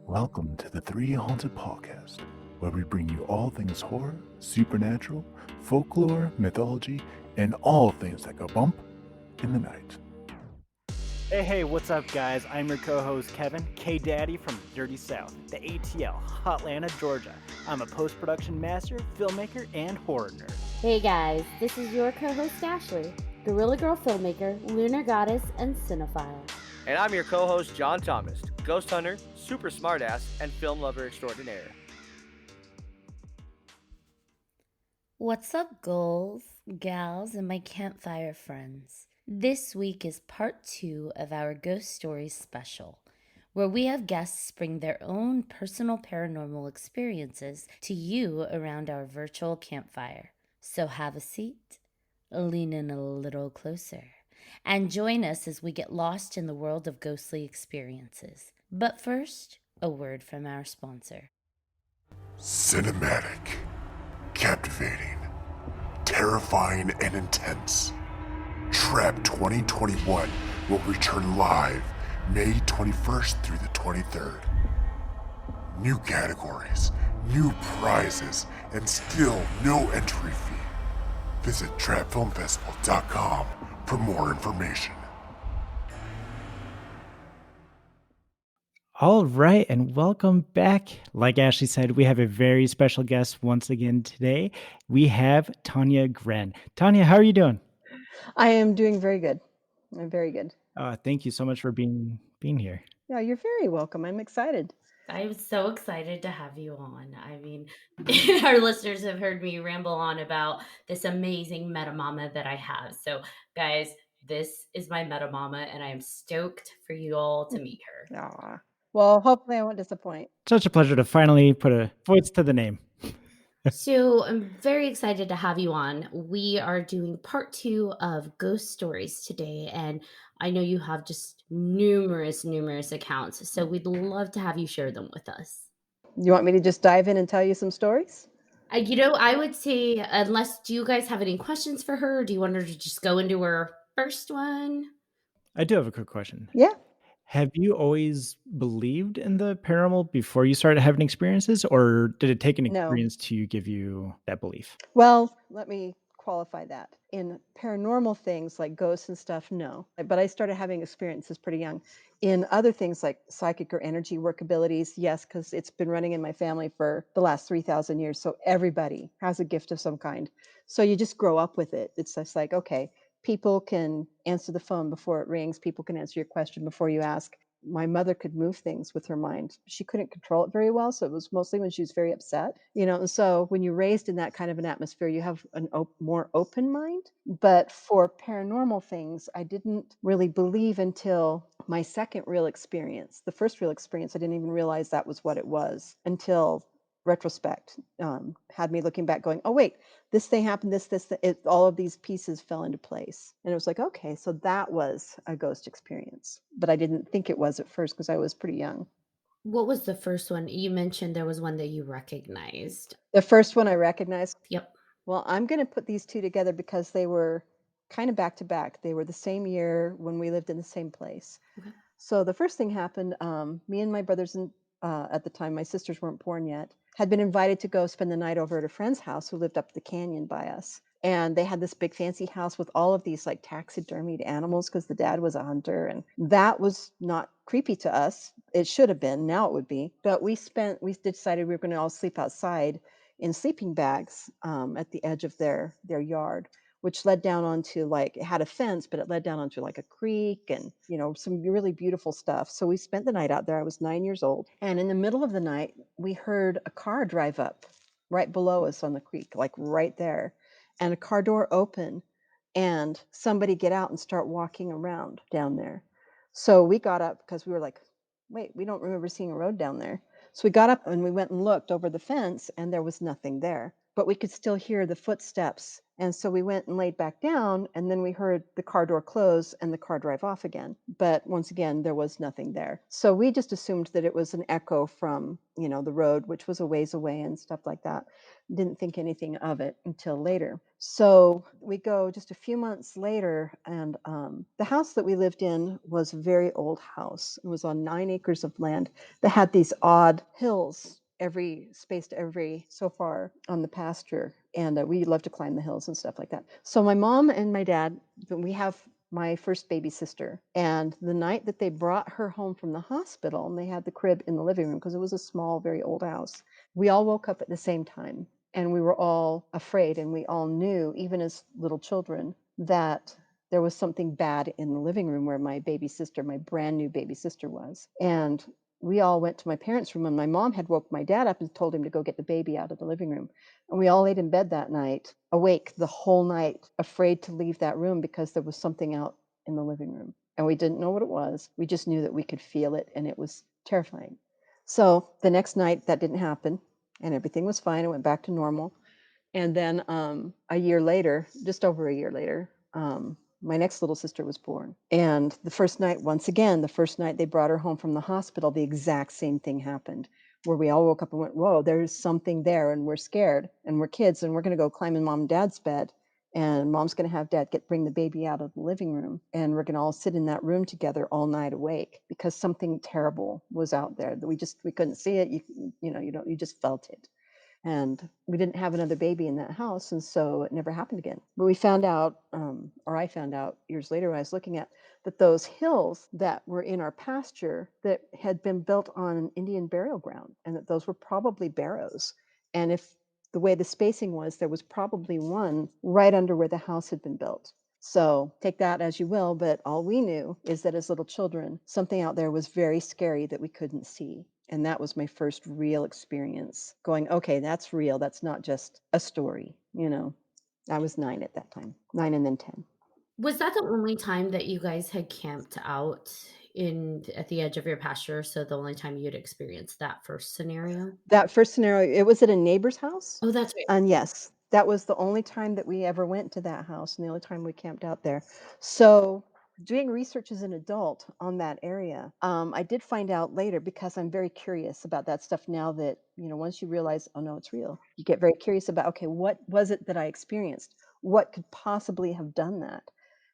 Welcome to the 3Haunted podcast, where we bring you all things horror, supernatural, folklore, mythology, and all things that go bump in the night. Hey, what's up, guys? I'm your co-host, Kevin, K-Daddy from Dirty South, the ATL, Hotlanta, Georgia. I'm a post-production master, filmmaker, and horror nerd. Hey guys, this is your co-host Ashley, Gorilla Girl filmmaker, lunar goddess, and cinephile. And I'm your co-host, John Thomas, ghost hunter, super smartass, and film lover extraordinaire. What's up, ghouls, gals, and my campfire friends? This week is part 2 of our Ghost Stories special, where we have guests bring their own personal paranormal experiences to you around our virtual campfire. So have a seat, lean in a little closer, and join us as we get lost in the world of ghostly experiences. But first, a word from our sponsor. Cinematic, captivating, terrifying, and intense. Trap 2021 will return live May 21st through the 23rd. New categories, new prizes, and still no entry fee. Visit trapfilmfestival.com for more information. All right, and welcome back. Like Ashley said, we have a very special guest once again today. We have Taunya Gren. Taunya, how are you doing? I am doing very good. I'm very good. Thank you so much for being here. Yeah, you're very welcome. I'm excited. I'm so excited to have you on. I mean, our listeners have heard me ramble on about this amazing meta mama that I have. So, guys, this is my meta mama, and I am stoked for you all to meet her. Aw. Well, hopefully I won't disappoint. Such a pleasure to finally put a voice to the name. So I'm very excited to have you on. We are doing part 2 of Ghost Stories today, and I know you have just numerous accounts. So we'd love to have you share them with us. You want me to just dive in and tell you some stories? I would say, do you guys have any questions for her? Or do you want her to just go into her first one? I do have a quick question. Yeah. Have you always believed in the paranormal before you started having experiences, or did it take an No. experience to give you that belief? Well, let me qualify that. In paranormal things like ghosts and stuff, no. But I started having experiences pretty young. In other things like psychic or energy work abilities, yes, because it's been running in my family for the last 3,000 years. So everybody has a gift of some kind. So you just grow up with it. It's just like, okay, people can answer the phone before it rings. People can answer your question before you ask. My mother could move things with her mind. She couldn't control it very well. So it was mostly when she was very upset, and so when you're raised in that kind of an atmosphere, you have a more open mind. But for paranormal things, I didn't really believe until my second real experience. The first real experience, I didn't even realize that was what it was until retrospect had me looking back going, oh, wait, this thing happened, all of these pieces fell into place. And it was like, okay, so that was a ghost experience. But I didn't think it was at first because I was pretty young. What was the first one? You mentioned there was one that you recognized. The first one I recognized? Yep. Well, I'm going to put these two together because they were kind of back to back. They were the same year when we lived in the same place. Okay. So the first thing happened, me and my brothers, at the time, my sisters weren't born yet, had been invited to go spend the night over at a friend's house who lived up the canyon by us. And they had this big fancy house with all of these like taxidermied animals because the dad was a hunter. And that was not creepy to us. It should have been. Now it would be. But we decided we were going to all sleep outside in sleeping bags at the edge of their yard, which led down onto it had a fence, but it led down onto like a creek and, some really beautiful stuff. So we spent the night out there. I was 9 years old. And in the middle of the night, we heard a car drive up right below us on the creek, like right there. And a car door open and somebody get out and start walking around down there. So we got up because we were like, wait, we don't remember seeing a road down there. So we got up and we went and looked over the fence and there was nothing there. but we could still hear the footsteps. And so we went and laid back down, and then we heard the car door close and the car drive off again. But once again, there was nothing there. So we just assumed that it was an echo from, the road, which was a ways away and stuff like that. Didn't think anything of it until later. So we go just a few months later, and the house that we lived in was a very old house. It was on 9 acres of land that had these odd hills spaced every so far on the pasture. And we love to climb the hills and stuff like that. So my mom and my dad, we have my first baby sister. And the night that they brought her home from the hospital, and they had the crib in the living room because it was a small, very old house, we all woke up at the same time. And we were all afraid, and we all knew, even as little children, that there was something bad in the living room where my baby sister, my brand new baby sister, was. And we all went to my parents' room, and my mom had woke my dad up and told him to go get the baby out of the living room. And we all laid in bed that night, awake the whole night, afraid to leave that room because there was something out in the living room. And we didn't know what it was. We just knew that we could feel it, and it was terrifying. So the next night, that didn't happen, and everything was fine. It went back to normal. And then a year later, just over a year later, my next little sister was born. And the first night they brought her home from the hospital, the exact same thing happened, where we all woke up and went, whoa, there's something there, and we're scared, and we're kids, and we're going to go climb in mom and dad's bed, and mom's going to have dad bring the baby out of the living room, and we're going to all sit in that room together all night awake because something terrible was out there that we couldn't see it. You just felt it. And we didn't have another baby in that house, and so it never happened again. But we found out, or I found out years later when I was looking at, that those hills that were in our pasture that had been built on an Indian burial ground, and that those were probably barrows. And if the way the spacing was, there was probably one right under where the house had been built. So take that as you will, but all we knew is that as little children, something out there was very scary that we couldn't see. And that was my first real experience going, okay, that's real. That's not just a story. I was 9 at that time, 9 and then 10. Was that the only time that you guys had camped out at the edge of your pasture? So the only time you'd experienced that first scenario? That first scenario, it was at a neighbor's house. Oh, that's right. And yes, that was the only time that we ever went to that house, and the only time we camped out there. So doing research as an adult on that area, I did find out later, because I'm very curious about that stuff now that, once you realize, oh no, it's real, you get very curious about, okay, what was it that I experienced? What could possibly have done that?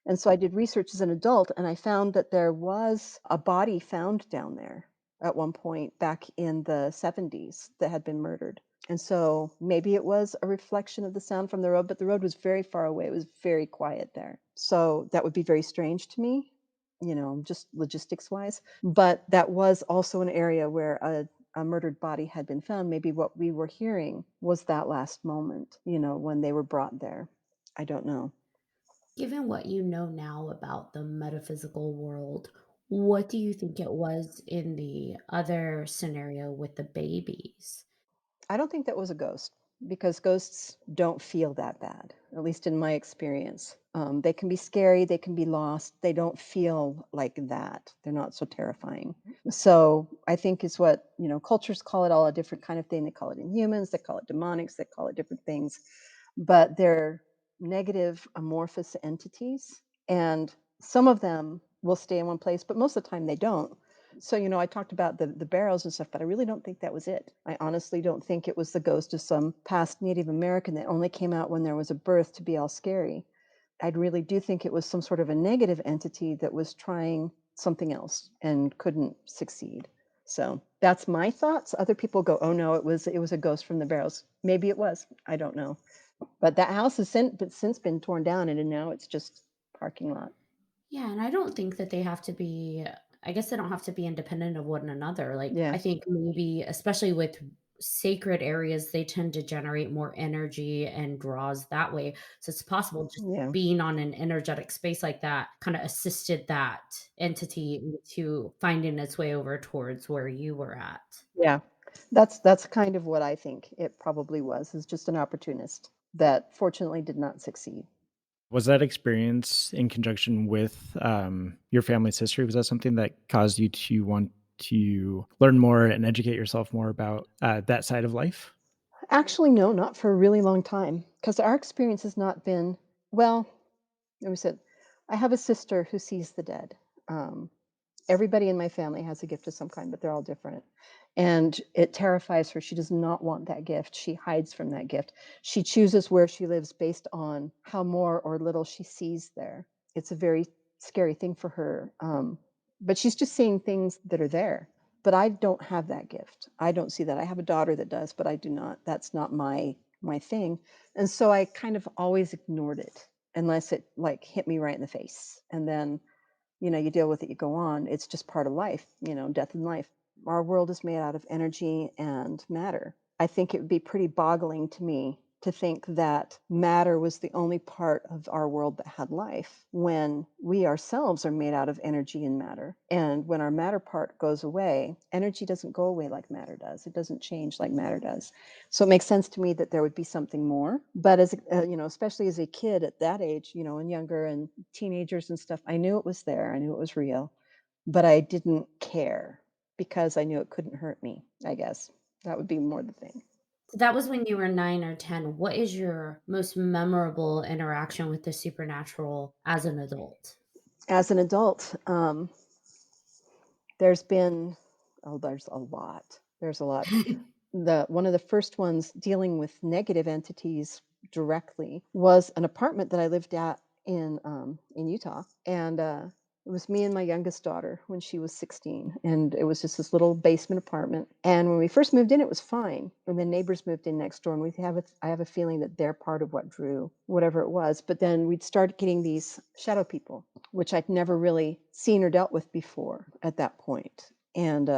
And so I did research as an adult, and I found that there was a body found down there at one point back in the 70s that had been murdered. And so maybe it was a reflection of the sound from the road, but the road was very far away. It was very quiet there. So that would be very strange to me, just logistics wise. But that was also an area where a murdered body had been found. Maybe what we were hearing was that last moment, when they were brought there. I don't know. Given what you know now about the metaphysical world, what do you think it was in the other scenario with the babies? I don't think that was a ghost, because ghosts don't feel that bad, at least in my experience. They can be scary, they can be lost. They don't feel like that. They're not so terrifying. So I think it's what, cultures call it all a different kind of thing. They call it inhumans, they call it demonics, they call it different things. But they're negative, amorphous entities. And some of them will stay in one place, but most of the time they don't. So, I talked about the barrows and stuff, but I really don't think that was it. I honestly don't think it was the ghost of some past Native American that only came out when there was a birth to be all scary. I really do think it was some sort of a negative entity that was trying something else and couldn't succeed. So that's my thoughts. Other people go, oh no, it was a ghost from the barrows. Maybe it was. I don't know. But that house has since been torn down, and now it's just parking lot. Yeah, and I don't think that they have to be, I guess they don't have to be independent of one another. Like, Yeah. I think maybe, especially with sacred areas, they tend to generate more energy and draws that way. So it's possible just Yeah. being on an energetic space like that kind of assisted that entity into finding its way over towards where you were at. Yeah. That's kind of what I think it probably was, is just an opportunist that fortunately did not succeed. Was that experience in conjunction with your family's history? Was that something that caused you to want to learn more and educate yourself more about that side of life? Actually, no, not for a really long time, because our experience has not been, well, let me say, I have a sister who sees the dead. Um, Everybody in my family has a gift of some kind, but they're all different. And it terrifies her. She does not want that gift. She hides from that gift. She chooses where she lives based on how more or little she sees there. It's a very scary thing for her. But she's just seeing things that are there. But I don't have that gift. I don't see that. I have a daughter that does, but I do not. That's not my thing. And so I kind of always ignored it unless it like hit me right in the face. And then you deal with it, you go on. It's just part of life, death and life. Our world is made out of energy and matter. I think it would be pretty boggling to me to think that matter was the only part of our world that had life when we ourselves are made out of energy and matter. And when our matter part goes away, energy doesn't go away like matter does. It doesn't change like matter does. So it makes sense to me that there would be something more. But as especially as a kid at that age, and younger and teenagers and stuff, I knew it was there. I knew it was real, but I didn't care because I knew it couldn't hurt me, I guess. That would be more the thing. So that was when you were 9 or 10. What is your most memorable interaction with the supernatural as an adult? As an adult, there's been, there's a lot. There's a lot. One of the first ones dealing with negative entities directly was an apartment that I lived at in Utah, and it was me and my youngest daughter when she was 16, and it was just this little basement apartment. And when we first moved in, it was fine. When the neighbors moved in next door, and I have a feeling that they're part of what drew whatever it was. But then we'd start getting these shadow people, which I'd never really seen or dealt with before at that point. And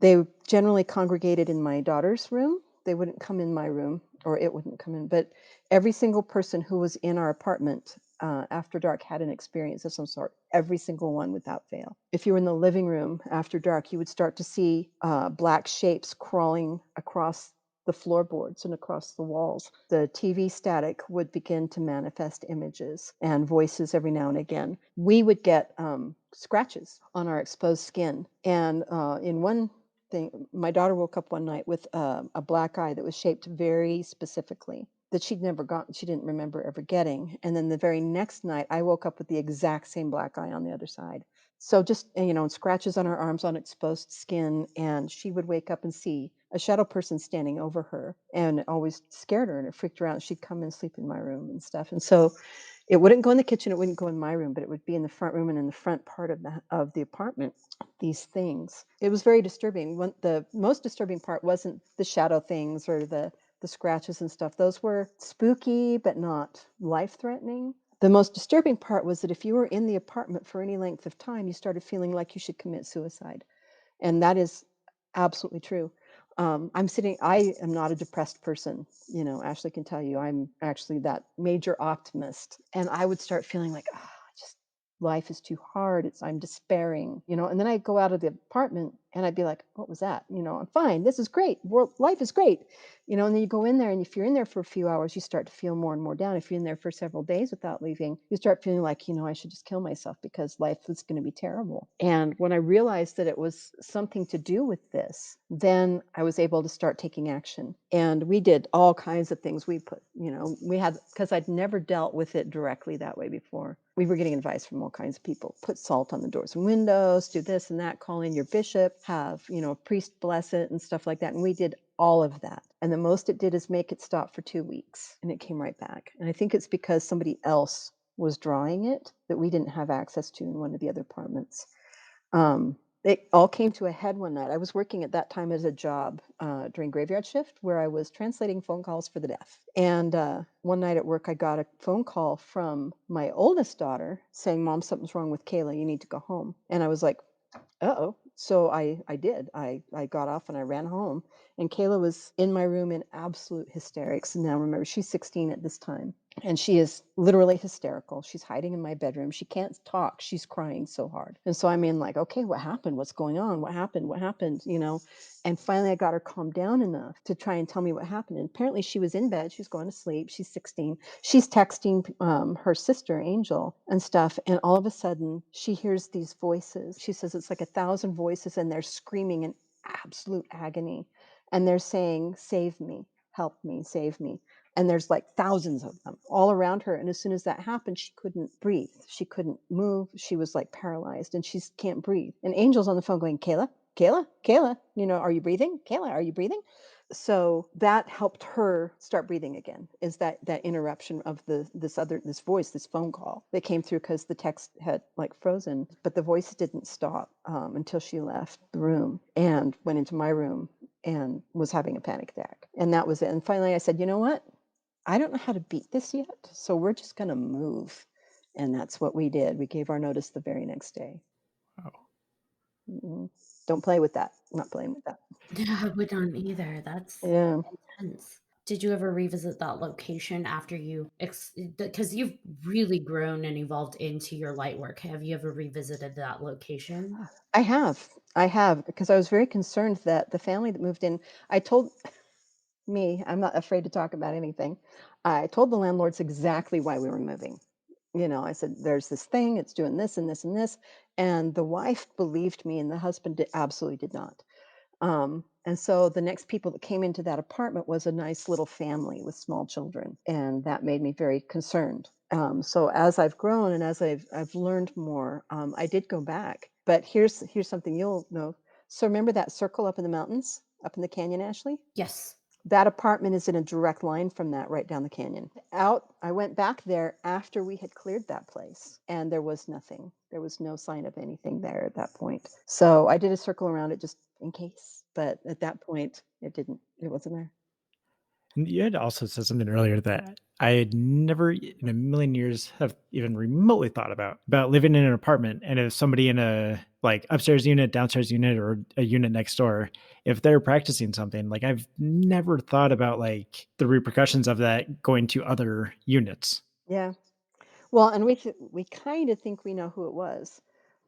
they generally congregated in my daughter's room. They wouldn't come in my room, or it wouldn't come in. But every single person who was in our apartment after dark had an experience of some sort. Every single one without fail. If you were in the living room after dark, you would start to see black shapes crawling across the floorboards and across the walls. The TV static would begin to manifest images and voices every now and again. We would get scratches on our exposed skin. And in one thing, my daughter woke up one night with a black eye that was shaped very specifically that she'd never gotten, she didn't remember ever getting. And then the very next night, I woke up with the exact same black eye on the other side. So just, scratches on her arms on exposed skin. And she would wake up and see a shadow person standing over her, and it always scared her and it freaked her out. She'd come and sleep in my room and stuff. And so it wouldn't go in the kitchen, it wouldn't go in my room, but it would be in the front room and in the front part of the apartment. These things. It was very disturbing. The most disturbing part wasn't the shadow things or the scratches and stuff. Those were spooky, but not life-threatening. The most disturbing part was that if you were in the apartment for any length of time, you started feeling like you should commit suicide. And that is absolutely true. I am not a depressed person. Ashley can tell you, I'm actually that major optimist. And I would start feeling like, just life is too hard. I'm despairing, and then I'd go out of the apartment and I'd be like, what was that? I'm fine. This is great. Life is great. And then you go in there, and if you're in there for a few hours, you start to feel more and more down. If you're in there for several days without leaving, you start feeling like, I should just kill myself because life is going to be terrible. And when I realized that it was something to do with this, then I was able to start taking action. And we did all kinds of things. Because I'd never dealt with it directly that way before. We were getting advice from all kinds of people. Put salt on the doors and windows, do this and that, call in your bishop, have, a priest bless it and stuff like that. And we did all of that. And the most it did is make it stop for 2 weeks, and it came right back. And I think it's because somebody else was drawing it that we didn't have access to in one of the other apartments. It all came to a head one night. I was working at that time as a job during graveyard shift where I was translating phone calls for the deaf. And one night at work, I got a phone call from my oldest daughter saying, Mom, something's wrong with Kayla. You need to go home. And I was like, uh-oh. So I did. I got off and I ran home. And Kayla was in my room in absolute hysterics. And now remember, she's 16 at this time. And she is literally hysterical. She's hiding in my bedroom. She can't talk. She's crying so hard. And so I'm in like, okay, what happened? What's going on? What happened? What happened? And finally I got her calmed down enough to try and tell me what happened. And apparently she was in bed. She was going to sleep. She's 16. She's texting her sister, Angel, and stuff. And all of a sudden she hears these voices. She says it's like 1,000 voices, and they're screaming in absolute agony. And they're saying, save me. help me, save me. And there's like thousands of them all around her. And as soon as that happened, she couldn't breathe. She couldn't move. She was like paralyzed and she can't breathe. And Angel's on the phone going, Kayla, Kayla, Kayla, are you breathing? Kayla, are you breathing? So that helped her start breathing again, is that interruption of this voice, this phone call that came through because the text had like frozen, but the voice didn't stop until she left the room and went into my room and was having a panic attack. And that was it. And finally I said, you know what? I don't know how to beat this yet, so we're just going to move. And that's what we did. We gave our notice the very next day. Wow. Mm-hmm. Don't play with that. I'm not playing with that. Yeah, I would not either. That's intense. Did you ever revisit that location after you, because you've really grown and evolved into your light work? Have you ever revisited that location? I have, because I was very concerned that the family that moved in, I told I'm not afraid to talk about anything. I told the landlords exactly why we were moving. I said, there's this thing, it's doing this and this and this. And the wife believed me and the husband absolutely did not. And so the next people that came into that apartment was a nice little family with small children. And that made me very concerned. So as I've grown and as I've learned more, I did go back. But here's something you'll know. So remember that circle up in the mountains, up in the canyon, Ashley? Yes. That apartment is in a direct line from that right down the canyon. I went back there after we had cleared that place and there was nothing. There was no sign of anything there at that point. So I did a circle around it just in case. But at that point, it wasn't there. And you had also said something earlier that I had never in a million years have even remotely thought about living in an apartment. And if somebody in a like upstairs unit, downstairs unit, or a unit next door, if they're practicing something, like I've never thought about like the repercussions of that going to other units. Yeah. Well, and we kind of think we know who it was,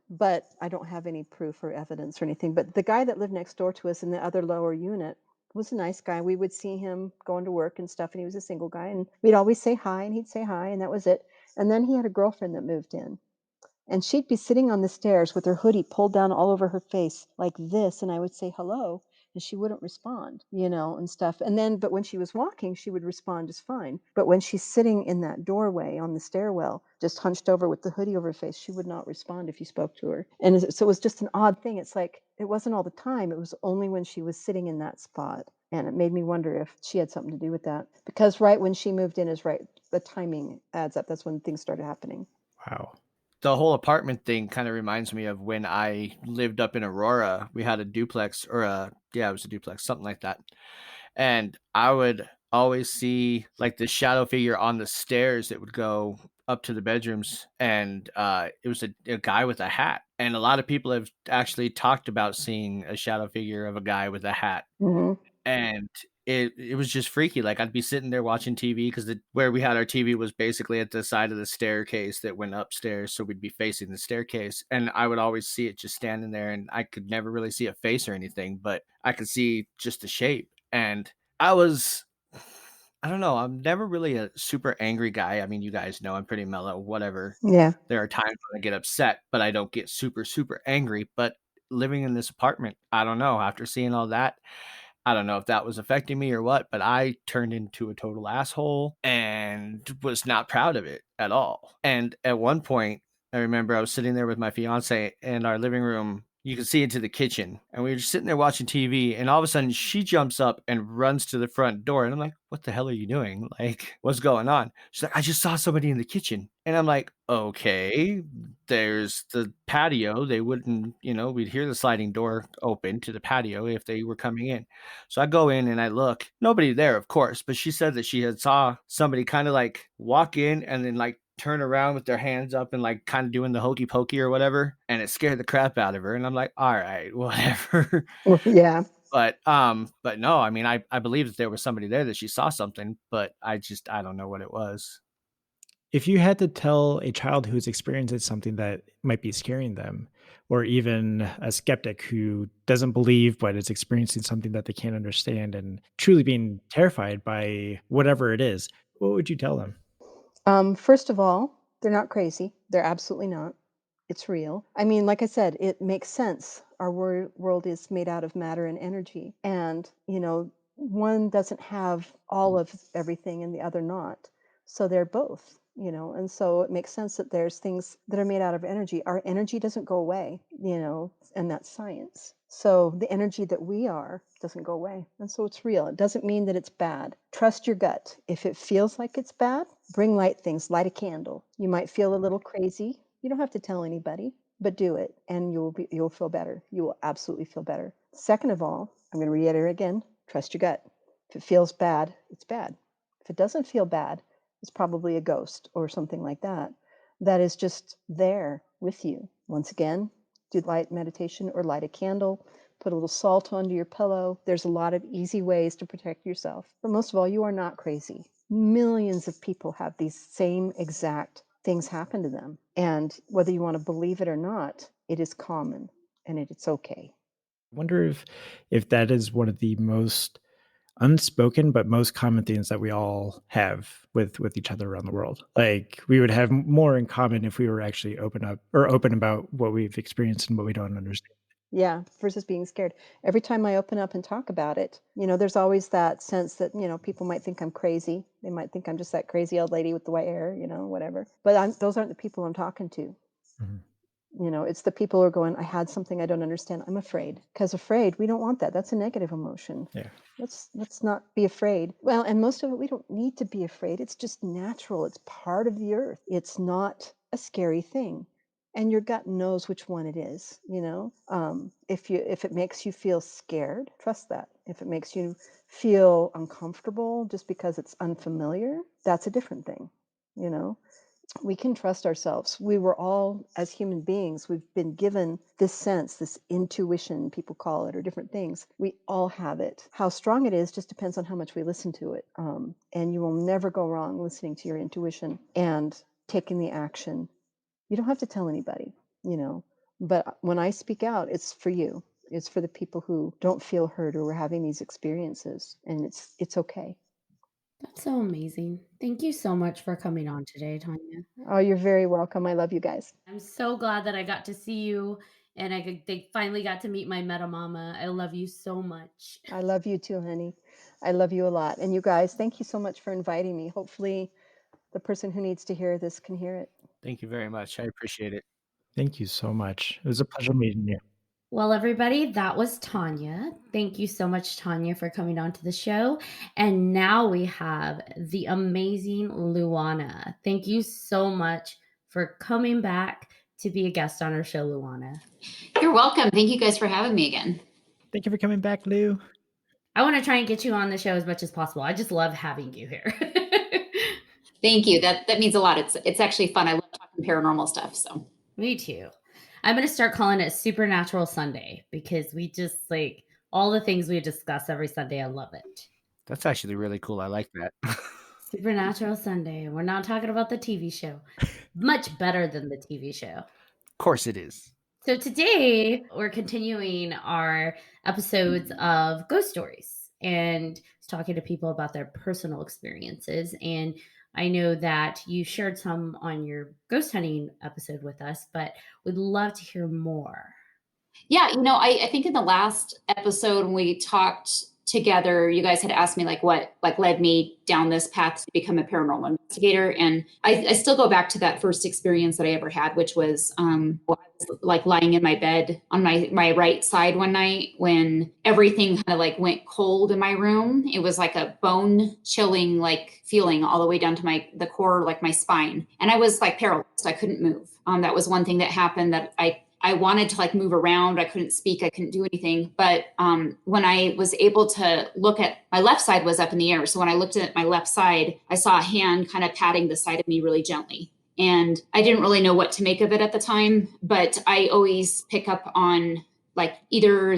but I don't have any proof or evidence or anything. But the guy that lived next door to us in the other lower unit was a nice guy. We would see him going to work and stuff, and he was a single guy, and we'd always say hi, and he'd say hi, and that was it. And then he had a girlfriend that moved in, and she'd be sitting on the stairs with her hoodie pulled down all over her face like this, and I would say hello, and she wouldn't respond, and stuff. And then, but when she was walking, she would respond just fine. But when she's sitting in that doorway on the stairwell, just hunched over with the hoodie over her face, she would not respond if you spoke to her. And so it was just an odd thing. It's like, it wasn't all the time. It was only when she was sitting in that spot. And it made me wonder if she had something to do with that. Because right when she moved in is right, the timing adds up. That's when things started happening. Wow. The whole apartment thing kind of reminds me of when I lived up in Aurora. We had a duplex, it was a duplex, something like that. And I would always see like the shadow figure on the stairs that would go up to the bedrooms. And it was a guy with a hat. And a lot of people have actually talked about seeing a shadow figure of a guy with a hat. Mm-hmm. And it was just freaky. Like I'd be sitting there watching TV because where we had our TV was basically at the side of the staircase that went upstairs, so we'd be facing the staircase, and I would always see it just standing there, and I could never really see a face or anything, but I could see just the shape. And I don't know, I'm never really a super angry guy. I mean, you guys know I'm pretty mellow, whatever. Yeah. There are times when I get upset, but I don't get super, super angry. But living in this apartment, I don't know, after seeing all that, I don't know if that was affecting me or what, but I turned into a total asshole and was not proud of it at all. And at one point, I remember I was sitting there with my fiance in our living room. You could see into the kitchen, and we were just sitting there watching TV, and all of a sudden she jumps up and runs to the front door, and I'm like, what the hell are you doing? Like, what's going on? She's like, I just saw somebody in the kitchen. And I'm like, okay, there's the patio. They wouldn't, we'd hear the sliding door open to the patio if they were coming in. So I go in and I look, nobody there, of course, but she said that she had saw somebody kind of like walk in and then like turn around with their hands up and like kind of doing the hokey pokey or whatever, and it scared the crap out of her. And I'm like, all right, whatever. Yeah. But no, I mean, I believe that there was somebody there that she saw something, but I don't know what it was. If you had to tell a child who's experiencing something that might be scaring them, or even a skeptic who doesn't believe but is experiencing something that they can't understand and truly being terrified by whatever it is, what would you tell them? First of all, they're not crazy. They're absolutely not. It's real. I mean, like I said, it makes sense. Our world is made out of matter and energy. And, one doesn't have all of everything and the other not. So they're both, and so it makes sense that there's things that are made out of energy. Our energy doesn't go away, and that's science. So the energy that we are doesn't go away. And so it's real. It doesn't mean that it's bad. Trust your gut. If it feels like it's bad, bring light things, light a candle. You might feel a little crazy. You don't have to tell anybody, but do it and you'll feel better. You will absolutely feel better. Second of all, I'm going to reiterate again, trust your gut. If it feels bad, it's bad. If it doesn't feel bad, it's probably a ghost or something like that. That is just there with you. Once again, do light meditation or light a candle, put a little salt onto your pillow. There's a lot of easy ways to protect yourself. But most of all, you are not crazy. Millions of people have these same exact things happen to them. And whether you want to believe it or not, it is common and it's okay. I wonder if that is one of the most unspoken but most common things that we all have with each other around the world. Like we would have more in common if we were actually open about what we've experienced and what we don't understand. Yeah, versus being scared. Every time I open up and talk about it, there's always that sense that, people might think I'm crazy. They might think I'm just that crazy old lady with the white hair, whatever. But those aren't the people I'm talking to. Mhm. It's the people who are going, I had something I don't understand. I'm afraid. Because afraid, we don't want that. That's a negative emotion. Yeah. Let's not be afraid. Well, and most of it, we don't need to be afraid. It's just natural. It's part of the earth. It's not a scary thing. And your gut knows which one it is, if it makes you feel scared, trust that. If it makes you feel uncomfortable just because it's unfamiliar, that's a different thing, we can trust ourselves. We were all, as human beings, we've been given this sense, this intuition, people call it, or different things. We all have it. How strong it is just depends on how much we listen to it. And you will never go wrong listening to your intuition and taking the action. You don't have to tell anybody, but when I speak out, it's for you. It's for the people who don't feel heard or are having these experiences, and it's okay. That's so amazing. Thank you so much for coming on today, Tanya. Oh, you're very welcome. I love you guys. I'm so glad that I got to see you and they finally got to meet my meta mama. I love you so much. I love you too, honey. I love you a lot. And you guys, thank you so much for inviting me. Hopefully the person who needs to hear this can hear it. Thank you very much. I appreciate it. Thank you so much. It was a pleasure meeting you. Well, everybody, that was Tanya. Thank you so much, Tanya, for coming on to the show. And now we have the amazing Luana. Thank you so much for coming back to be a guest on our show, Luana. You're welcome. Thank you guys for having me again. Thank you for coming back, Lou. I want to try and get you on the show as much as possible. I just love having you here. Thank you. That means a lot. It's actually fun. I love talking paranormal stuff. So Me too. I'm going to start calling it Supernatural Sunday because we just like all the things we discuss every Sunday. I love it. That's actually really cool. I like that. Supernatural Sunday. We're not talking about the TV show. Much better than the TV show. Of course it is. So today we're continuing our episodes of ghost stories and talking to people about their personal experiences. And I know that you shared some on your ghost hunting episode with us, but we'd love to hear more. yeah, I think in the last episode when we talked together, you guys had asked me what led me down this path to become a paranormal investigator. And I still go back to that first experience that I ever had, which was I was like lying in my bed on my right side one night when everything kind of went cold in my room. It was like a bone chilling feeling all the way down to the core, like my spine. And I was paralyzed. I couldn't move. That was one thing that happened that I wanted to move around. I couldn't speak. I couldn't do anything. But when I was able to look at my left side was up in the air. So when I looked at my left side, I saw a hand kind of patting the side of me really gently. And I didn't really know what to make of it at the time, but I always pick up on either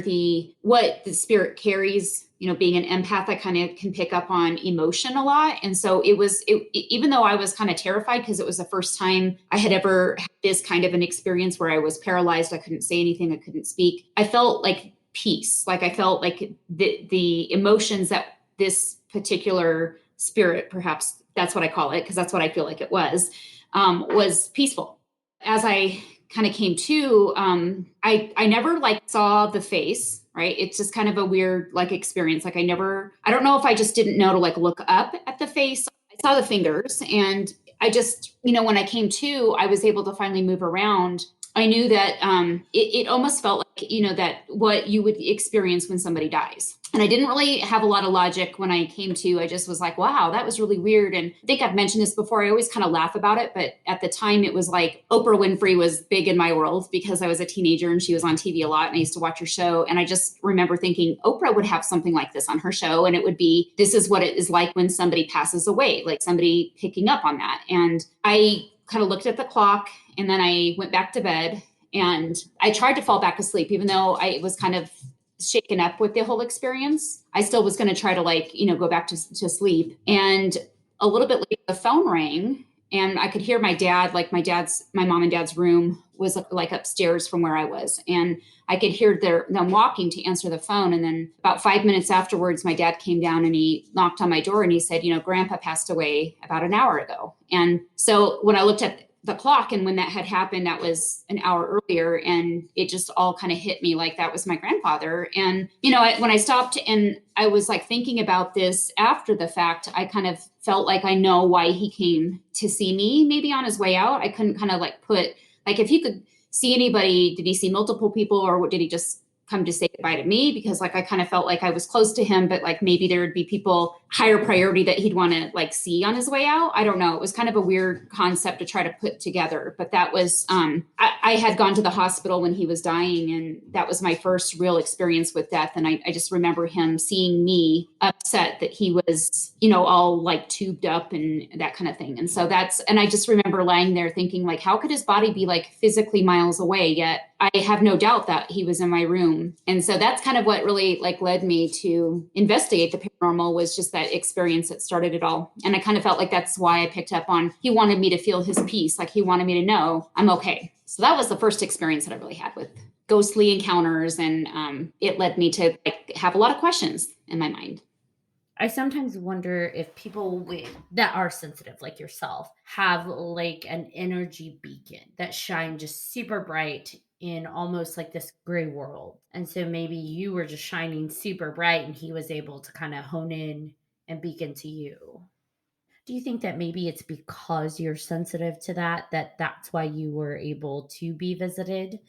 what the spirit carries, being an empath, I kind of can pick up on emotion a lot. And so even though I was kind of terrified because it was the first time I had ever had this kind of an experience where I was paralyzed, I couldn't say anything, I couldn't speak. I felt peace. I felt the emotions that this particular spirit, perhaps that's what I call it, because that's what I feel like it was peaceful. As I kind of came to, I never like saw the face, right? It's just kind of a weird like experience. Like I don't know if I just didn't know to like look up at the face. I saw the fingers, and I just, when I came to, I was able to finally move around. I knew that it almost felt like, that what you would experience when somebody dies. And I didn't really have a lot of logic when I came to. I just was like, wow, that was really weird. And I think I've mentioned this before. I always kind of laugh about it. But at the time, it was like Oprah Winfrey was big in my world because I was a teenager and she was on TV a lot. And I used to watch her show. And I just remember thinking Oprah would have something like this on her show. And it would be, this is what it is like when somebody passes away, like somebody picking up on that. And I kind of looked at the clock, and then I went back to bed, and I tried to fall back asleep, even though I was kind of shaken up with the whole experience. I still was going to try to go back to sleep. And a little bit later, the phone rang, and I could hear my dad, like my mom and dad's room was like upstairs from where I was. And I could hear them walking to answer the phone. And then about 5 minutes afterwards, my dad came down and he knocked on my door and he said, Grandpa passed away about an hour ago. And so when I looked at the clock, and when that had happened, that was an hour earlier, and it just all kind of hit me like that was my grandfather. And, when I stopped and I was like thinking about this after the fact, I kind of felt like I know why he came to see me, maybe on his way out. I couldn't kind of like put, like, if he could see anybody, did he see multiple people, or did he just come to say goodbye to me? Because like I kind of felt like I was close to him, but like maybe there would be people higher priority that he'd want to like see on his way out. I don't know. It was kind of a weird concept to try to put together, but that was I had gone to the hospital when he was dying, and that was my first real experience with death. And I just remember him seeing me upset that he was, all like tubed up and that kind of thing. And so and I just remember lying there thinking like, how could his body be like physically miles away, yet I have no doubt that he was in my room. And so that's kind of what really like led me to investigate the paranormal, was just that experience that started it all. And I kind of felt like that's why I picked up on, he wanted me to feel his peace. Like he wanted me to know I'm okay. So that was the first experience that I really had with ghostly encounters. And it led me to like have a lot of questions in my mind. I sometimes wonder if people that are sensitive, like yourself, have like an energy beacon that shines just super bright in almost like this gray world. And so maybe you were just shining super bright and he was able to kind of hone in and beacon to you. Do you think that maybe it's because you're sensitive to that's why you were able to be visited?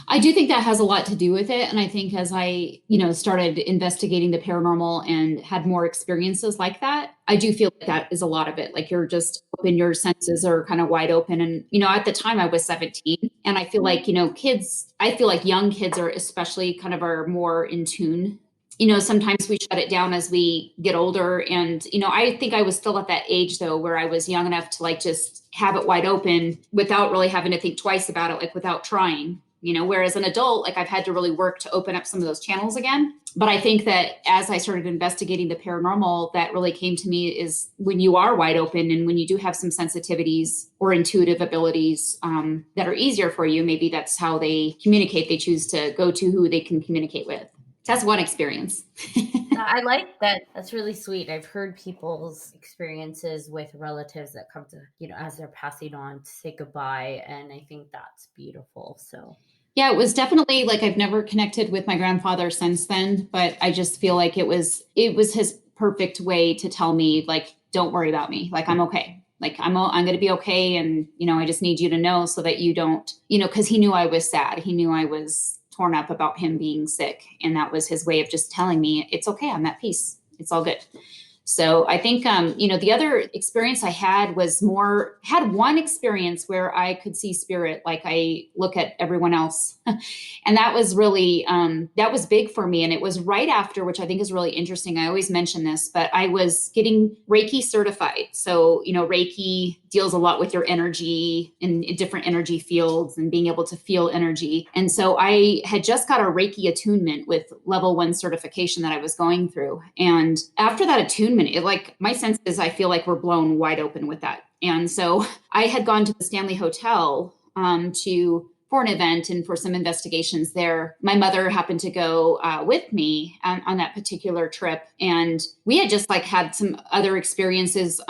I do think that has a lot to do with it. And I think as I, started investigating the paranormal and had more experiences like that, I do feel like that is a lot of it. Like you're just open, your senses are kind of wide open. And, at the time I was 17, and I feel like, I feel like young kids are especially kind of are more in tune. Sometimes we shut it down as we get older. And, I think I was still at that age though, where I was young enough to like just have it wide open without really having to think twice about it, like without trying, whereas an adult, like I've had to really work to open up some of those channels again. But I think that as I started investigating the paranormal, that really came to me is when you are wide open and when you do have some sensitivities or intuitive abilities that are easier for you, maybe that's how they communicate. They choose to go to who they can communicate with. That's one experience. I like that. That's really sweet. I've heard people's experiences with relatives that come to, as they're passing on, to say goodbye. And I think that's beautiful. So yeah, it was definitely like, I've never connected with my grandfather since then, but I just feel like it was his perfect way to tell me, like, don't worry about me. Like, I'm okay. Like, I'm going to be okay. And, I just need you to know so that you don't, cause he knew I was sad. He knew I was torn up about him being sick. And that was his way of just telling me, it's okay. I'm at peace. It's all good. So I think, the other experience I had was had one experience where I could see spirit, like I look at everyone else. And that was really, that was big for me. And it was right after, which I think is really interesting. I always mention this, but I was getting Reiki certified. So, Reiki deals a lot with your energy in different energy fields and being able to feel energy. And so I had just got a Reiki attunement with level 1 certification that I was going through. And after that attunement, it like my senses, I feel like were blown wide open with that. And so I had gone to the Stanley Hotel to for an event and for some investigations there. My mother happened to go with me on that particular trip. And we had just like had some other experiences.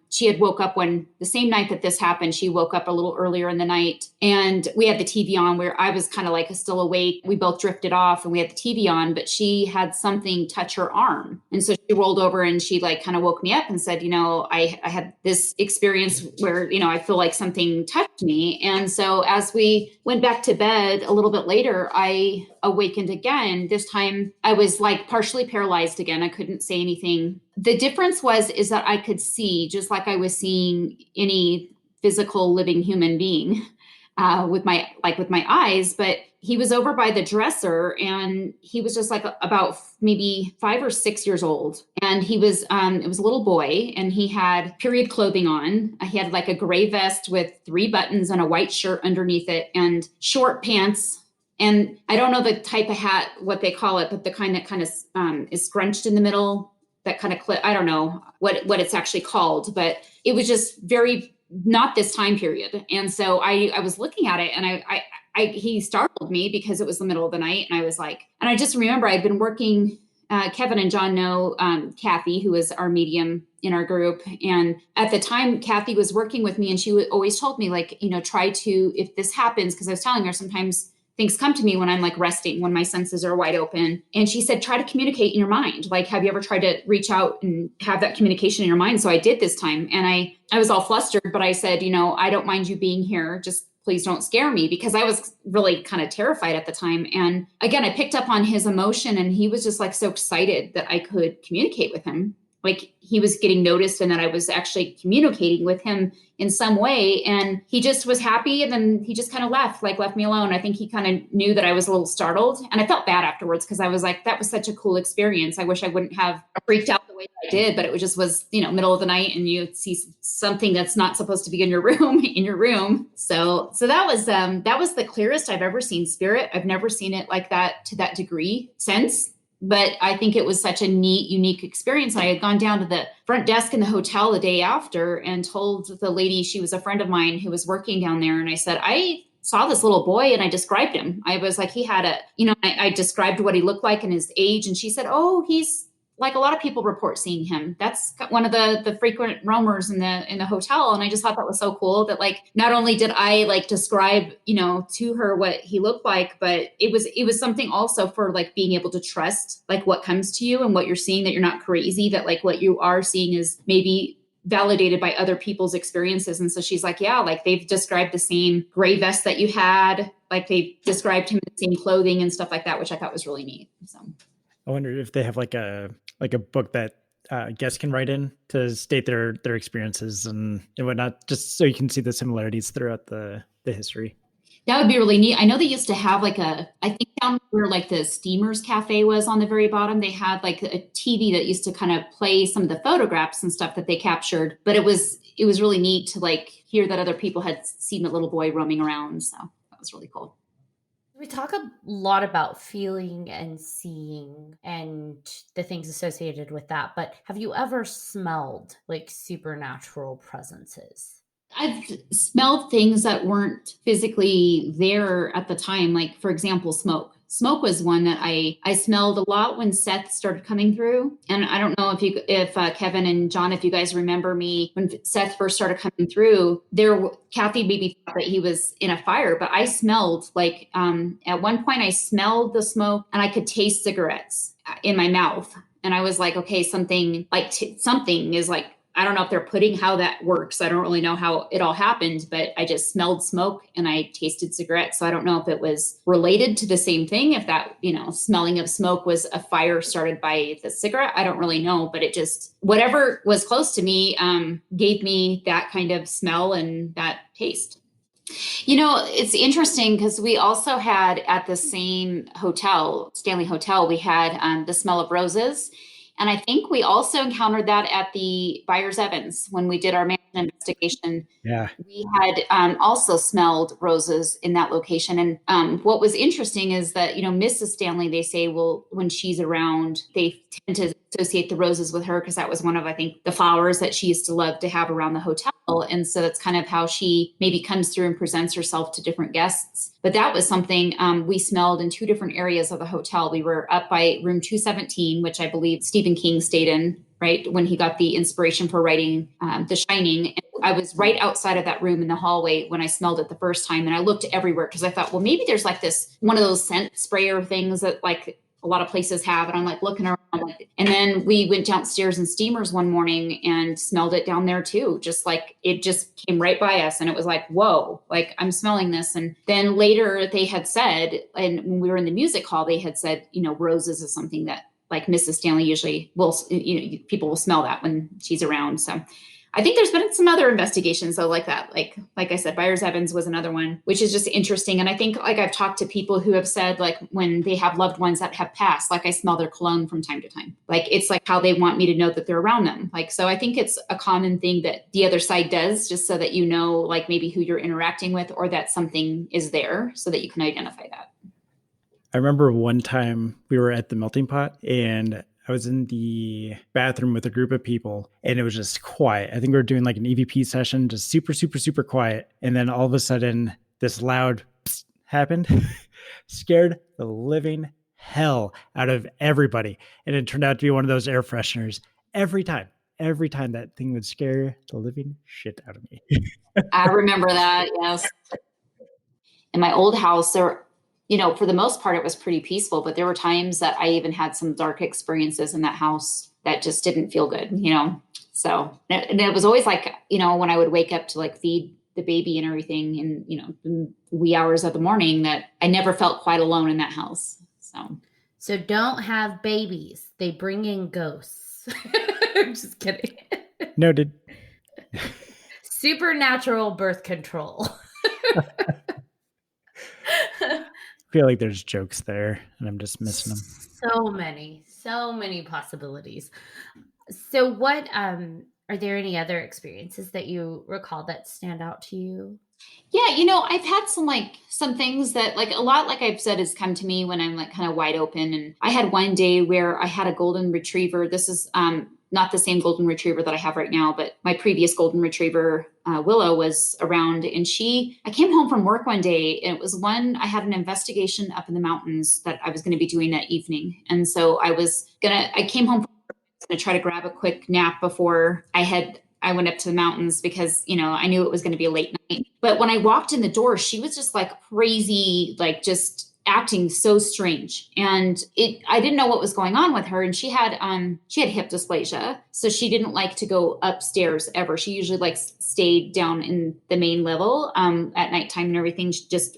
She had woke up the same night that this happened, she woke up a little earlier in the night, and we had the TV on where I was kind of like still awake. We both drifted off and we had the TV on, but she had something touch her arm. And so she rolled over and she like kind of woke me up and said, I had this experience where, I feel like something touched me. And so as we went back to bed a little bit later, I awakened again. This time I was like partially paralyzed again. I couldn't say anything. The difference is that I could see just like I was seeing any physical living human being with my eyes, but he was over by the dresser and he was just like about maybe 5 or 6 years old. And he was, it was a little boy and he had period clothing on. He had like a gray vest with 3 buttons and a white shirt underneath it and short pants. And I don't know the type of hat, what they call it, but the kind that kind of is scrunched in the middle, that kind of clip. I don't know what it's actually called, but it was just very not this time period. And so I was looking at it and he startled me because it was the middle of the night. And I was like, and I just remember I'd been working, Kevin and John know Kathy, who is our medium in our group. And at the time, Kathy was working with me and she always told me like, try to, if this happens, because I was telling her sometimes things come to me when I'm like resting, when my senses are wide open. And she said, try to communicate in your mind. Like, have you ever tried to reach out and have that communication in your mind? So I did this time. And I was all flustered, but I said, I don't mind you being here. Just please don't scare me, because I was really kind of terrified at the time. And again, I picked up on his emotion and he was just like so excited that I could communicate with him. Like he was getting noticed and that I was actually communicating with him in some way. And he just was happy. And then he just kind of left me alone. I think he kind of knew that I was a little startled, and I felt bad afterwards because I was like, that was such a cool experience. I wish I wouldn't have freaked out the way I did, but it just was, middle of the night and you see something that's not supposed to be in your room, So that was the clearest I've ever seen spirit. I've never seen it like that to that degree since. But I think it was such a neat, unique experience. I had gone down to the front desk in the hotel the day after and told the lady, she was a friend of mine who was working down there. And I said, I saw this little boy and I described him. I was like, he had I described what he looked like and his age. And she said, oh, he's like a lot of people report seeing him. That's one of the frequent roamers in the hotel. And I just thought that was so cool that like, not only did I like describe, to her what he looked like, but it was something also for like being able to trust like what comes to you and what you're seeing, that you're not crazy, that like what you are seeing is maybe validated by other people's experiences. And so she's like, yeah, like they've described the same gray vest that you had, like they described him in the same clothing and stuff like that, which I thought was really neat. So I wonder if they have like a book that guests can write in to state their experiences and whatnot, just so you can see the similarities throughout the history. That would be really neat. I know they used to have like I think down where like the Steamers Cafe was on the very bottom, they had like a TV that used to kind of play some of the photographs and stuff that they captured. But it was really neat to like hear that other people had seen the little boy roaming around. So that was really cool. We talk a lot about feeling and seeing and the things associated with that, but have you ever smelled like supernatural presences? I've smelled things that weren't physically there at the time. Like, for example, smoke. Smoke was one that I smelled a lot when Seth started coming through. And I don't know if Kevin and John, if you guys remember me, when Seth first started coming through, Kathy maybe thought that he was in a fire, but I smelled like, at one point I smelled the smoke and I could taste cigarettes in my mouth. And I was like, okay, something is like, I don't know if they're putting how that works. I don't really know how it all happened, but I just smelled smoke and I tasted cigarettes. So I don't know if it was related to the same thing, if that, smelling of smoke was a fire started by the cigarette. I don't really know, but it just, whatever was close to me, gave me that kind of smell and that taste. It's interesting because we also had at the same hotel, Stanley Hotel, we had the smell of roses. And I think we also encountered that at the Byers Evans when we did our mansion investigation, Yeah. we had also smelled roses in that location. And what was interesting is that, Mrs. Stanley, they say, well, when she's around, they tend to associate the roses with her because that was one of, I think, the flowers that she used to love to have around the hotel. And so that's kind of how she maybe comes through and presents herself to different guests. But that was something we smelled in 2 different areas of the hotel. We were up by room 217, which I believe Stephen King stayed in, right, when he got the inspiration for writing The Shining. And I was right outside of that room in the hallway when I smelled it the first time. And I looked everywhere because I thought, well, maybe there's like this, one of those scent sprayer things that like a lot of places have. And I'm like looking around. And then we went downstairs in steamers one morning and smelled it down there too. Just like it just came right by us. And it was like, whoa, like I'm smelling this. And then later they had said, and when we were in the music hall, they had said, roses is something that like Mrs. Stanley usually will, people will smell that when she's around. So I think there's been some other investigations though, like that. Like I said, Byers-Evans was another one, which is just interesting. And I think like I've talked to people who have said like when they have loved ones that have passed, like I smell their cologne from time to time. Like it's like how they want me to know that they're around them. Like, so I think it's a common thing that the other side does just so that like maybe who you're interacting with or that something is there so that you can identify that. I remember one time we were at the melting pot and I was in the bathroom with a group of people and it was just quiet. I think we were doing like an EVP session, just super, super, super quiet. And then all of a sudden this loud psst happened, scared the living hell out of everybody. And it turned out to be one of those air fresheners. Every time that thing would scare the living shit out of me. I remember that. Yes. In my old house, for the most part, it was pretty peaceful, but there were times that I even had some dark experiences in that house that just didn't feel good, So, and it was always like, when I would wake up to like feed the baby and everything in, the wee hours of the morning that I never felt quite alone in that house. So don't have babies. They bring in ghosts. I'm just kidding. Noted. Supernatural birth control. I feel like there's jokes there and I'm just missing them. So many possibilities. So what are there any other experiences that you recall that stand out to you? Yeah, I've had some things that like a lot, like I've said, has come to me when I'm like kind of wide open. And I had one day where I had a golden retriever. This is not the same golden retriever that I have right now, but my previous golden retriever, Willow, was around. And I came home from work one day and it was I had an investigation up in the mountains that I was going to be doing that evening. And so I came home from work, I was going to try to grab a quick nap before I went up to the mountains because, I knew it was going to be a late night. But when I walked in the door, she was just like crazy, like just acting so strange. And I didn't know what was going on with her. And she had hip dysplasia. So she didn't like to go upstairs ever. She usually stayed down in the main level at nighttime and everything.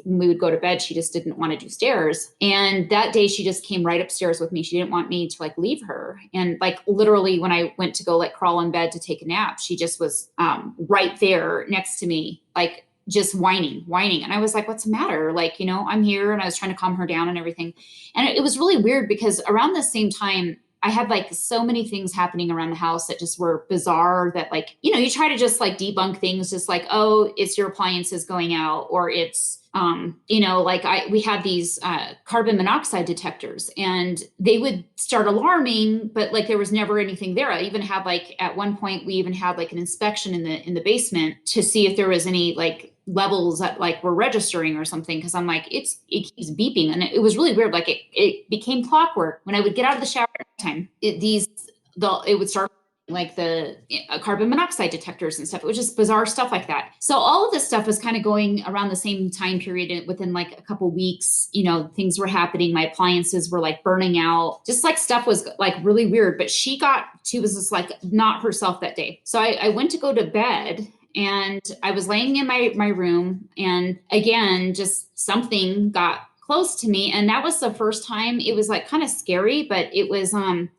When we would go to bed, she just didn't want to do stairs. And that day she just came right upstairs with me. She didn't want me to leave her. And literally when I went to go crawl in bed to take a nap, she just was right there next to me, just whining. And I was like, what's the matter? I'm here. And I was trying to calm her down and everything. And it was really weird because around the same time, I had so many things happening around the house that just were bizarre that you try to just debunk things just oh, it's your appliances going out or it's, we had these carbon monoxide detectors and they would start alarming, but there was never anything there. I even had at one point, we even had an inspection in the basement to see if there was any levels that were registering or something. Cause I'm it keeps beeping. And it was really weird. It became clockwork. When I would get out of the shower at time, it would start the carbon monoxide detectors and stuff. It was just bizarre stuff like that. So all of this stuff was kind of going around the same time period within a couple weeks, things were happening. My appliances were burning out, just stuff was really weird, but she was just not herself that day. So I went to go to bed and I was laying in my room and again, just something got close to me. And that was the first time. It was like kind of scary, but it was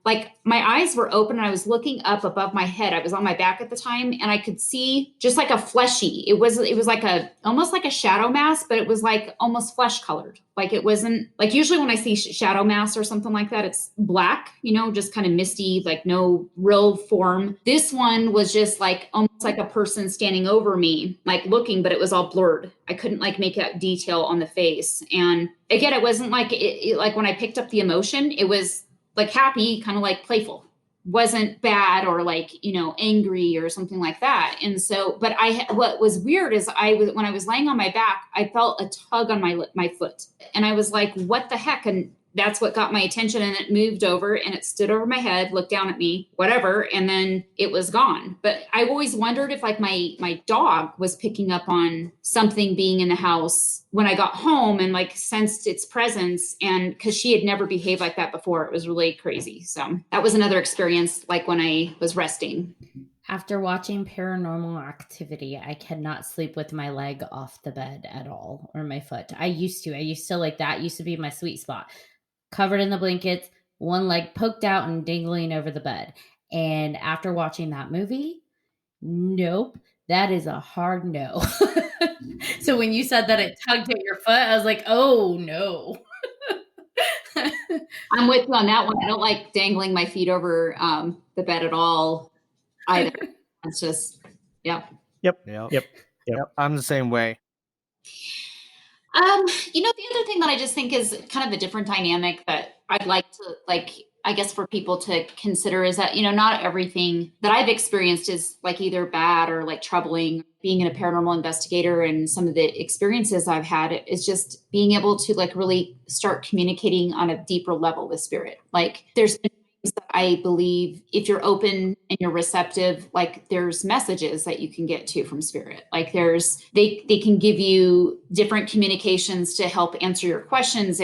like my eyes were open and I was looking up above my head. I was on my back at the time and I could see just like a fleshy, it was like almost like a shadow mask, but it was like almost flesh colored. Like it wasn't like usually when I see shadow masks or something like that, it's black, just kind of misty, like no real form. This one was just like almost like a person standing over me, like looking, but it was all blurred. I couldn't like make out detail on the face. And again, it wasn't like like when I picked up the emotion, it was like happy, kind of like playful. Wasn't bad or like, angry or something like that. And so, but what was weird is when I was laying on my back, I felt a tug on my foot and I was like, what the heck? And that's what got my attention. And it moved over and it stood over my head, looked down at me, whatever. And then it was gone. But I always wondered if like my dog was picking up on something being in the house when I got home and like sensed its presence. And because she had never behaved like that before, it was really crazy. So that was another experience like when I was resting. After watching Paranormal Activity, I cannot sleep with my leg off the bed at all or my foot. I used to like that used to be my sweet spot. Covered in the blankets, one leg poked out and dangling over the bed. And after watching that movie, nope, that is a hard no. So when you said that it tugged at your foot, I was like, oh no. I'm with you on that one. I don't like dangling my feet over the bed at all either. It's just, Yep. I'm the same way. The other thing that I just think is kind of a different dynamic that I'd like to I guess for people to consider is that, not everything that I've experienced is like either bad or like troubling. Being a paranormal investigator and some of the experiences I've had is just being able to like really start communicating on a deeper level with spirit. Like there's been times that I believe if you're open and you're receptive, like there's messages that you can get to from spirit. Like they can give you different communications to help answer your questions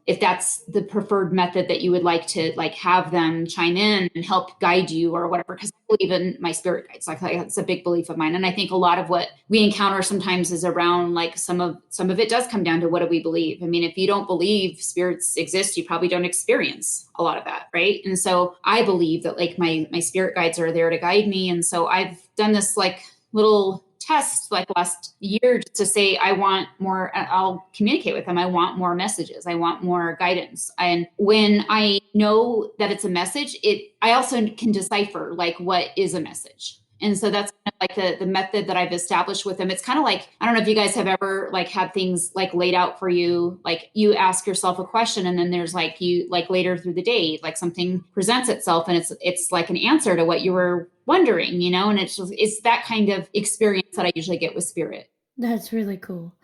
if that's the preferred method that you would like to like have them chime in and help guide you or whatever. Because I believe in my spirit guides. Like that's a big belief of mine. And I think a lot of what we encounter sometimes is around like some of it does come down to what do we believe? I mean, if you don't believe spirits exist, you probably don't experience a lot of that, right? And so I believe that like my spirit guides are there to guide me. And so I've done this like little test like last year just to say I want more. I'll communicate with them. I want more messages. I want more guidance. And when I know that it's a message, I also can decipher like what is a message. And so that's kind of like the method that I've established with them. It's kind of like, I don't know if you guys have ever like had things like laid out for you, like you ask yourself a question and then there's like you like later through the day, like something presents itself and it's like an answer to what you were wondering, and it's that kind of experience that I usually get with spirit. That's really cool.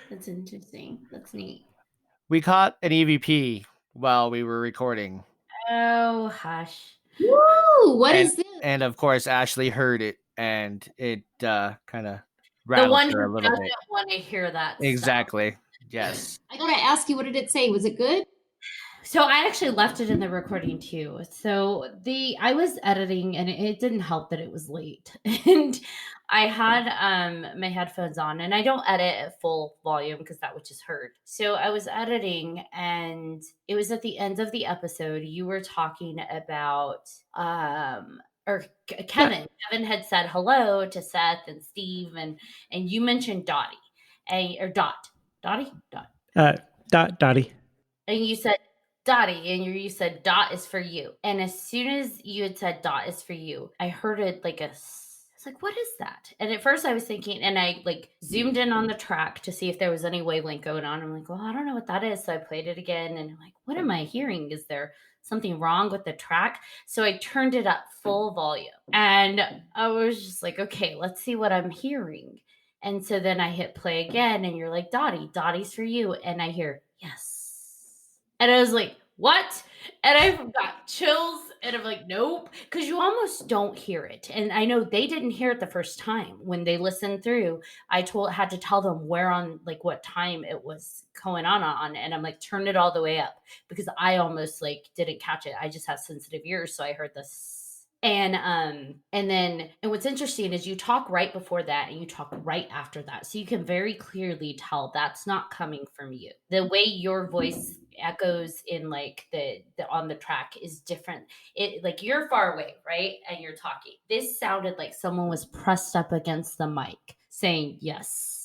That's interesting. That's neat. We caught an EVP while we were recording. Oh, hush. Woo! What is this? And of course, Ashley heard it, and it kind of the one her who a little doesn't bit. want to hear that. Exactly. Yes. I gotta ask you, what did it say? Was it good? So I actually left it in the recording too. So I was editing and it didn't help that it was late. And I had my headphones on and I don't edit at full volume because that would just hurt. So I was editing and it was at the end of the episode. You were talking about or Kevin. Kevin had said hello to Seth and Steve and you mentioned Dottie or Dot. Dottie? Dottie. And you said Dottie, and you said Dot is for you. And as soon as you had said Dot is for you, I heard it like it's like, what is that? And at first I was thinking, and I like zoomed in on the track to see if there was any wavelength going on. I'm like, well, I don't know what that is. So I played it again and I'm like, what am I hearing? Is there something wrong with the track? So I turned it up full volume and I was just like, okay, let's see what I'm hearing. And so then I hit play again and you're like, Dottie's for you. And I hear, yes. And I was like, what? And I got chills and I'm like, nope, because you almost don't hear it. And I know they didn't hear it the first time when they listened through. I had to tell them where on like what time it was going on. And I'm like, turn it all the way up because I almost like didn't catch it. I just have sensitive ears. So I heard this. And then what's interesting is you talk right before that and you talk right after that. So you can very clearly tell that's not coming from you. The way your voice echoes in like the on the track is different. It like you're far away, right? And you're talking. This sounded like someone was pressed up against the mic saying yes.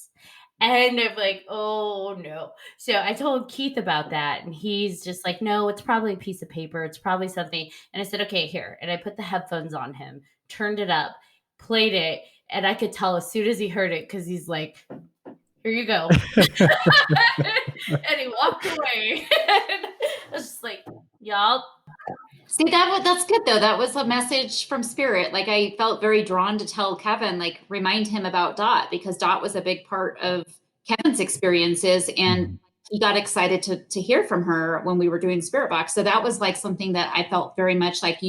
And I'm like, oh no. So I told Keith about that, and he's just like, no, it's probably a piece of paper. It's probably something. And I said, okay, here. And I put the headphones on him, turned it up, played it, and I could tell as soon as he heard it, because he's like, here you go. And he walked away. I was just like, y'all. See, that's good though. That was a message from spirit. Like I felt very drawn to tell Kevin, like remind him about Dot, because Dot was a big part of Kevin's experiences, and he got excited to hear from her when we were doing Spirit Box. So that was like something that I felt very much like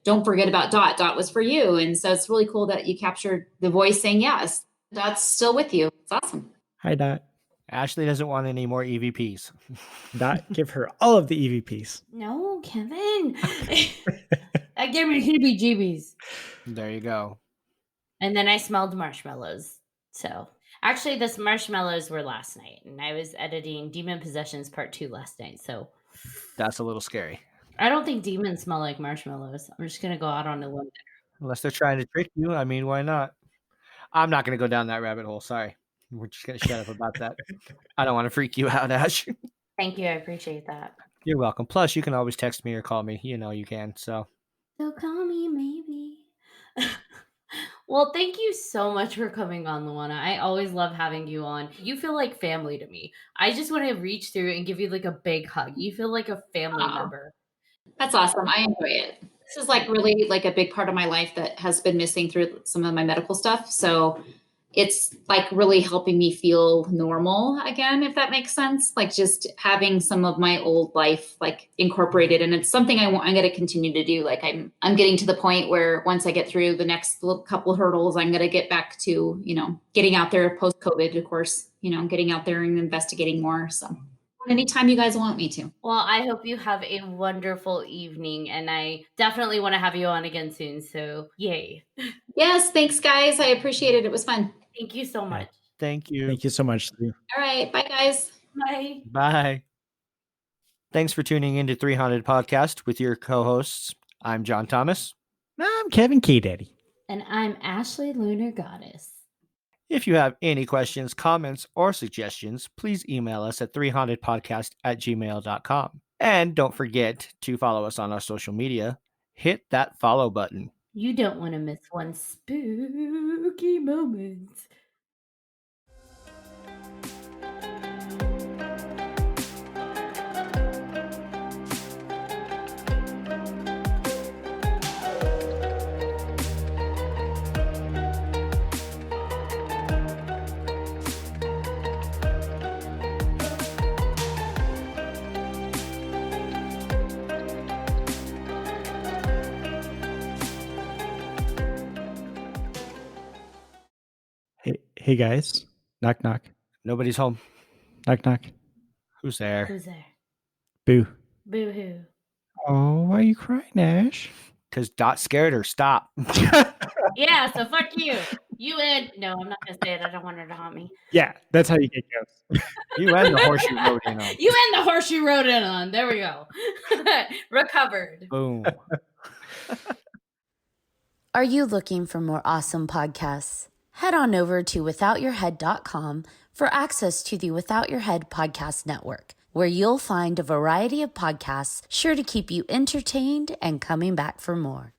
don't forget about Dot. Dot was for you. And so it's really cool that you captured the voice saying yes. Dot's still with you. It's awesome. Hi, Dot. Ashley doesn't want any more EVPs. Dot, give her all of the EVPs. No, Kevin. That gave me heebie-jeebies. There you go. And then I smelled marshmallows. So actually, this marshmallows were last night, and I was editing Demon Possessions Part 2 last night. So that's a little scary. I don't think demons smell like marshmallows. I'm just going to go out on a limb. Unless they're trying to trick you. I mean, why not? I'm not going to go down that rabbit hole. Sorry. We're just going to shut up about that. I don't want to freak you out, Ash. Thank you. I appreciate that. You're welcome. Plus, you can always text me or call me. You know you can. So call me, maybe. Well, thank you so much for coming on, Luana. I always love having you on. You feel like family to me. I just want to reach through and give you like a big hug. You feel like a family member. That's awesome. I enjoy it. This is like really like a big part of my life that has been missing through some of my medical stuff. So it's like really helping me feel normal again, if that makes sense. Like just having some of my old life like incorporated, and it's something I'm going to continue to do. Like I'm getting to the point where once I get through the next couple of hurdles, I'm going to get back to, getting out there post COVID, of course, getting out there and investigating more. So anytime you guys want me to. Well, I hope you have a wonderful evening, and I definitely want to have you on again soon. So yay. Yes. Thanks guys. I appreciate it. It was fun. Thank you so much. Thank you. Thank you so much. All right. Bye, guys. Bye. Bye. Thanks for tuning into 3Haunted Podcast with your co-hosts. I'm John Thomas. I'm Kevin K. Daddy. And I'm Ashley Lunar Goddess. If you have any questions, comments, or suggestions, please email us at 3hauntedpodcast@gmail.com. And don't forget to follow us on our social media. Hit that follow button. You don't want to miss one spooky moment. Hey guys. Knock knock. Nobody's home. Knock knock. Who's there? Who's there? Boo. Boo-hoo. Oh, why are you crying, Ash? Because Dot scared her. Stop. Yeah, so fuck you. You and... No, I'm not going to say it. I don't want her to haunt me. Yeah, that's how you get ghosts. You and the horse you rode in on. You and the horse you rode in on. There we go. Recovered. Boom. Are you looking for more awesome podcasts? Head on over to withoutyourhead.com for access to the Without Your Head podcast network, where you'll find a variety of podcasts sure to keep you entertained and coming back for more.